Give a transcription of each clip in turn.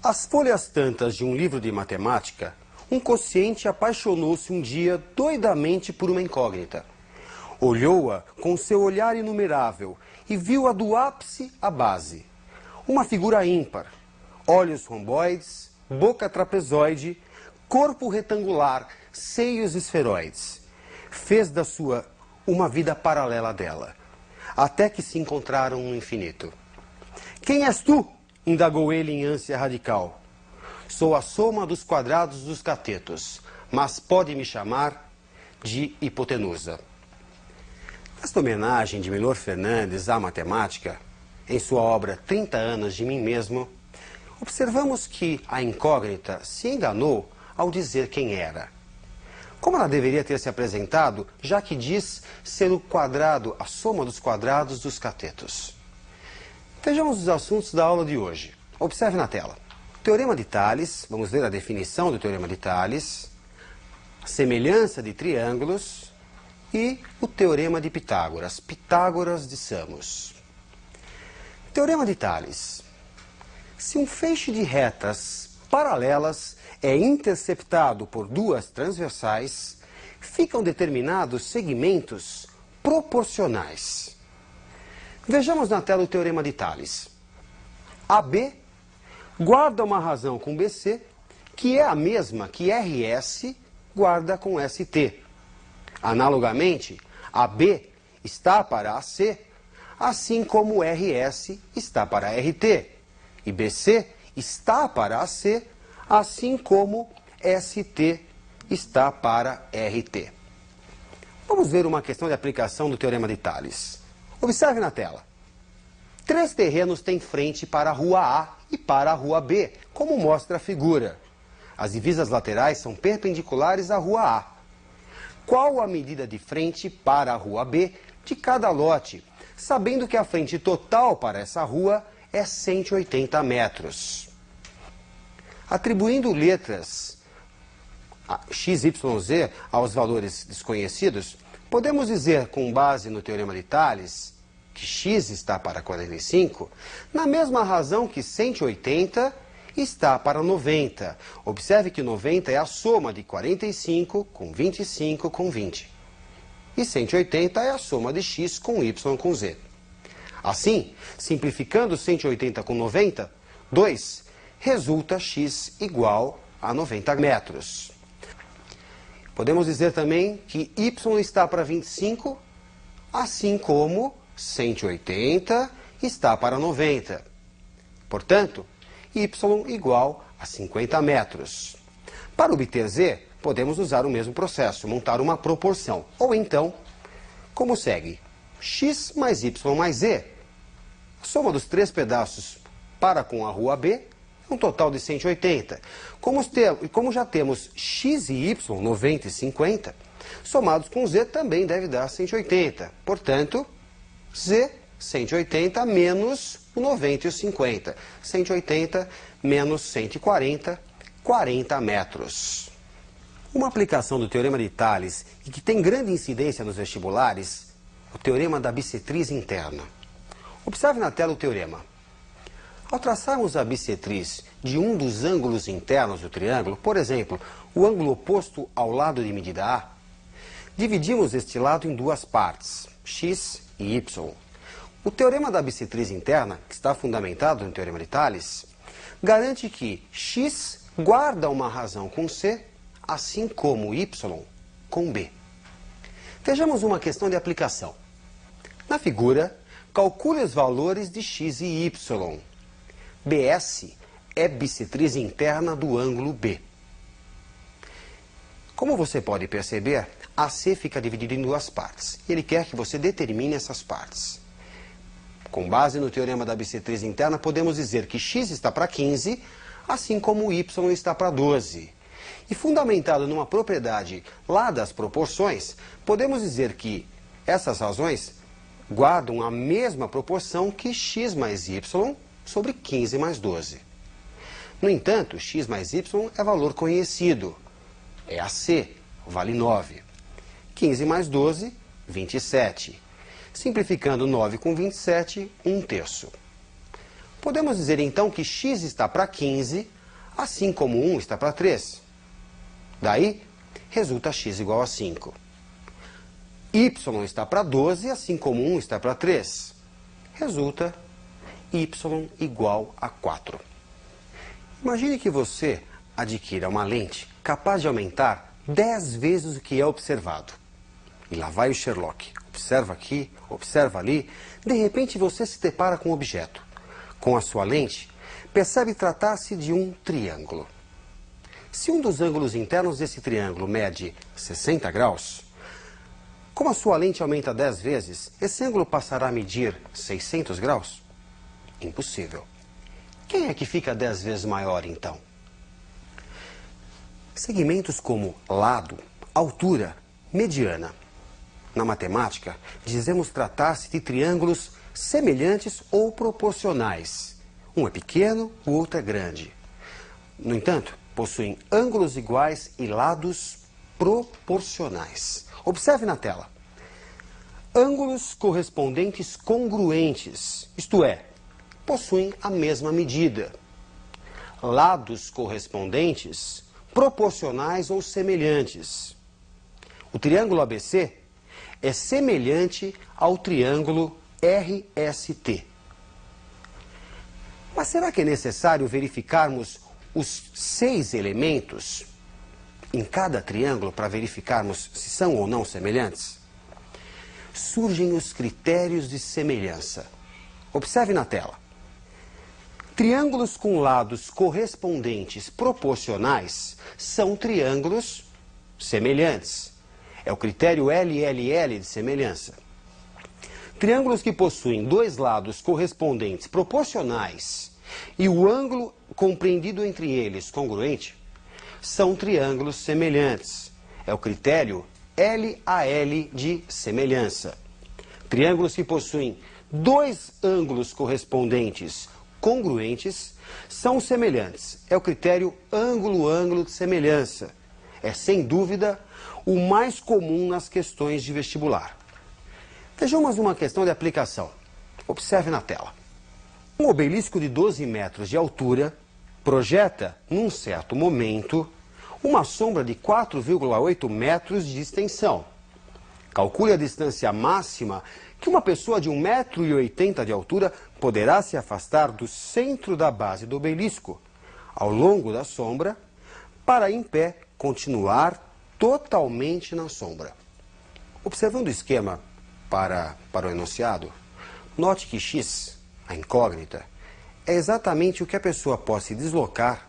Às folhas tantas de um livro de matemática, um quociente apaixonou-se um dia doidamente por uma incógnita. Olhou-a com seu olhar inumerável e viu-a do ápice à base. Uma figura ímpar, olhos romboides, boca trapezoide, corpo retangular, seios esferoides. Fez da sua uma vida paralela dela, até que se encontraram no infinito. Quem és tu? Indagou ele em ânsia radical. Sou a soma dos quadrados dos catetos, mas pode me chamar de hipotenusa. Esta homenagem de Milor Fernandes à matemática, em sua obra 30 anos de mim mesmo, observamos que a incógnita se enganou ao dizer quem era. Como ela deveria ter se apresentado, já que diz ser o quadrado, a soma dos quadrados dos catetos. Vejamos os assuntos da aula de hoje. Observe na tela. Teorema de Tales, vamos ver a definição do Teorema de Tales, semelhança de triângulos e o Teorema de Pitágoras, Pitágoras de Samos. Teorema de Tales. Se um feixe de retas paralelas é interceptado por duas transversais, ficam determinados segmentos proporcionais. Vejamos na tela o Teorema de Tales. AB guarda uma razão com BC, que é a mesma que RS guarda com ST. Analogamente, AB está para AC, assim como RS está para RT, e BC está para AC, assim como ST está para RT. Vamos ver uma questão de aplicação do Teorema de Tales. Observe na tela. Três terrenos têm frente para a rua A e para a rua B, como mostra a figura. As divisas laterais são perpendiculares à rua A. Qual a medida de frente para a rua B de cada lote, sabendo que a frente total para essa rua é 180 metros? Atribuindo letras x, y, z aos valores desconhecidos, podemos dizer, com base no Teorema de Tales, que x está para 45, na mesma razão que 180 está para 90. Observe que 90 é a soma de 45 com 25 com 20. E 180 é a soma de x com y com z. Assim, simplificando 180 com 90, 2, resulta x igual a 90 metros. Podemos dizer também que y está para 25, assim como 180 está para 90. Portanto, y igual a 50 metros. Para obter z, podemos usar o mesmo processo, montar uma proporção. Ou então, como segue? X mais y mais z. A soma dos três pedaços para com a rua B é um total de 180. Como já temos x e y, 90 e 50, somados com z também deve dar 180. Portanto, z, 180 menos o 90 e o 50. 180 menos 140, 40 metros. Uma aplicação do Teorema de Tales e que tem grande incidência nos vestibulares, o Teorema da bissetriz interna. Observe na tela o teorema. Ao traçarmos a bissetriz de um dos ângulos internos do triângulo, por exemplo, o ângulo oposto ao lado de medida A, dividimos este lado em duas partes, x e y. O teorema da bissetriz interna, que está fundamentado no Teorema de Tales, garante que x guarda uma razão com c, assim como y com b. Vejamos uma questão de aplicação. Na figura, calcule os valores de x e y. BS é bissetriz interna do ângulo B. Como você pode perceber, AC fica dividido em duas partes. Ele quer que você determine essas partes. Com base no Teorema da bissetriz interna, podemos dizer que x está para 15, assim como y está para 12. E fundamentado numa propriedade lá das proporções, podemos dizer que essas razões guardam a mesma proporção que x mais y sobre 15 mais 12. No entanto, x mais y é valor conhecido. É AC, vale 9. 15 mais 12, 27. Simplificando 9 com 27, 1/3. Podemos dizer então que x está para 15, assim como 1 está para 3. Daí, resulta x igual a 5. Y está para 12, assim como 1 está para 3. Resulta y igual a 4. Imagine que você adquira uma lente capaz de aumentar 10 vezes o que é observado. E lá vai o Sherlock. Observa aqui, observa ali. De repente você se depara com um objeto. Com a sua lente, percebe tratar-se de um triângulo. Se um dos ângulos internos desse triângulo mede 60 graus, como a sua lente aumenta 10 vezes, esse ângulo passará a medir 600 graus? Impossível. Quem é que fica 10 vezes maior, então? Segmentos como lado, altura, mediana. Na matemática, dizemos tratar-se de triângulos semelhantes ou proporcionais. Um é pequeno, o outro é grande. No entanto, possuem ângulos iguais e lados proporcionais. Observe na tela. Ângulos correspondentes congruentes, isto é, possuem a mesma medida. Lados correspondentes proporcionais ou semelhantes. O triângulo ABC é semelhante ao triângulo RST. Mas será que é necessário verificarmos os 6 elementos em cada triângulo para verificarmos se são ou não semelhantes? Surgem os critérios de semelhança. Observe na tela. Triângulos com lados correspondentes proporcionais são triângulos semelhantes. É o critério LLL de semelhança. Triângulos que possuem 2 lados correspondentes proporcionais e o ângulo compreendido entre eles congruente são triângulos semelhantes. É o critério LAL de semelhança. Triângulos que possuem 2 ângulos correspondentes congruentes são semelhantes. É o critério ângulo-ângulo de semelhança. É, sem dúvida, o mais comum nas questões de vestibular. Vejamos uma questão de aplicação. Observe na tela. Um obelisco de 12 metros de altura projeta, num certo momento, uma sombra de 4,8 metros de extensão. Calcule a distância máxima que uma pessoa de 1,80 m de altura poderá se afastar do centro da base do obelisco, ao longo da sombra, para, em pé, continuar totalmente na sombra. Observando o esquema para o enunciado, note que x, a incógnita, é exatamente o que a pessoa pode se deslocar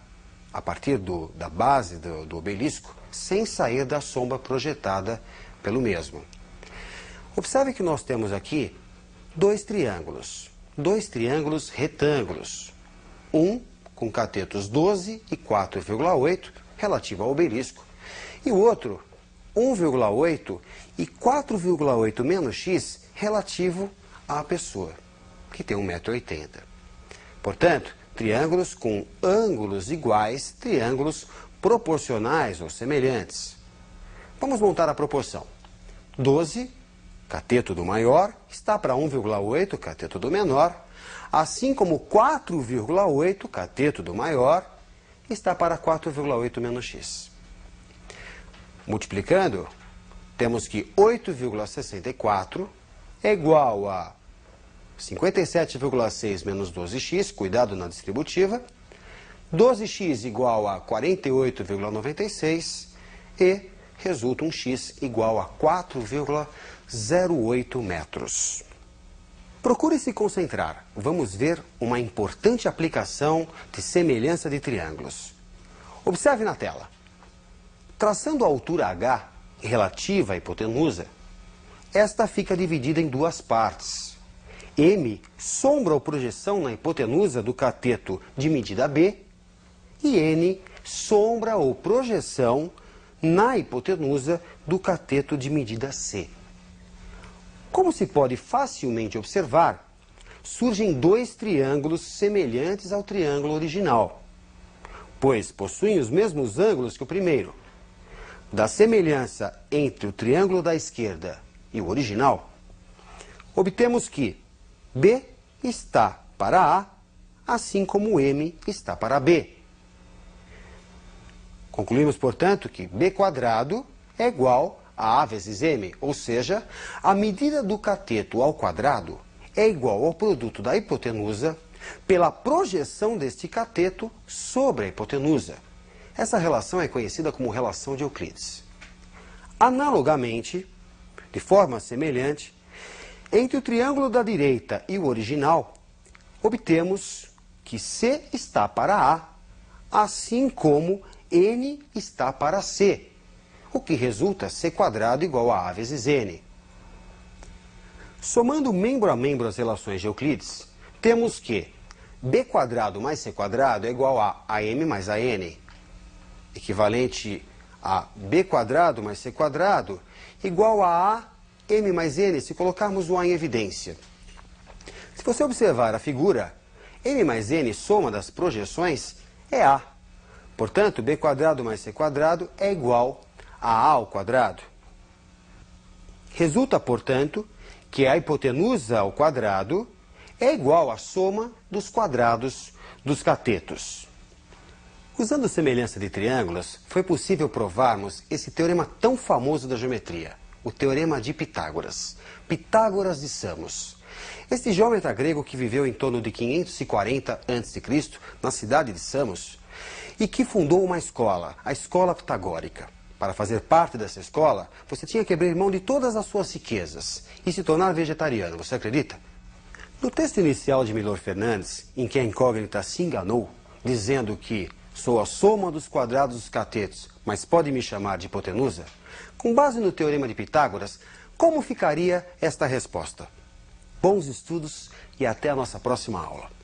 a partir da base do obelisco sem sair da sombra projetada pelo mesmo. Observe que nós temos aqui 2 triângulos retângulos, um com catetos 12 e 4,8 relativo ao obelisco, e o outro 1,8 e 4,8 menos x relativo à pessoa, que tem 1,80 m. Portanto, triângulos com ângulos iguais, triângulos proporcionais ou semelhantes. Vamos montar a proporção. 12, cateto do maior, está para 1,8, cateto do menor, assim como 4,8, cateto do maior, está para 4,8 menos x. Multiplicando, temos que 8,64 é igual a 57,6 menos 12x, cuidado na distributiva, 12x igual a 48,96 e resulta um x igual a 4,08 metros. Procure se concentrar. Vamos ver uma importante aplicação de semelhança de triângulos. Observe na tela. Traçando a altura h relativa à hipotenusa, esta fica dividida em 2 partes. M, sombra ou projeção na hipotenusa do cateto de medida B, e N, sombra ou projeção na hipotenusa do cateto de medida C. Como se pode facilmente observar, surgem 2 triângulos semelhantes ao triângulo original, pois possuem os mesmos ângulos que o primeiro. Da semelhança entre o triângulo da esquerda e o original, obtemos que B está para A, assim como M está para B. Concluímos, portanto, que b² é igual a A vezes M, ou seja, a medida do cateto ao quadrado é igual ao produto da hipotenusa pela projeção deste cateto sobre a hipotenusa. Essa relação é conhecida como relação de Euclides. Analogamente, de forma semelhante, entre o triângulo da direita e o original, obtemos que C está para A, assim como N está para C, o que resulta C² igual a A vezes N. Somando membro a membro as relações de Euclides, temos que b² mais c² é igual a AM mais AN, equivalente a b² mais c² igual a AM mais N, se colocarmos o A em evidência. Se você observar a figura, M mais N, soma das projeções, é A. Portanto, b² mais c² é igual a A ao quadrado. Resulta, portanto, que a hipotenusa ao quadrado é igual à soma dos quadrados dos catetos. Usando semelhança de triângulos, foi possível provarmos esse teorema tão famoso da geometria, o Teorema de Pitágoras. Pitágoras de Samos. Este geômetra grego que viveu em torno de 540 a.C., na cidade de Samos, e que fundou uma escola, a Escola Pitagórica. Para fazer parte dessa escola, você tinha que abrir mão de todas as suas riquezas e se tornar vegetariano, você acredita? No texto inicial de Milor Fernandes, em que a incógnita se enganou, dizendo que sou a soma dos quadrados dos catetos, mas pode me chamar de hipotenusa, com base no Teorema de Pitágoras, como ficaria esta resposta? Bons estudos e até a nossa próxima aula.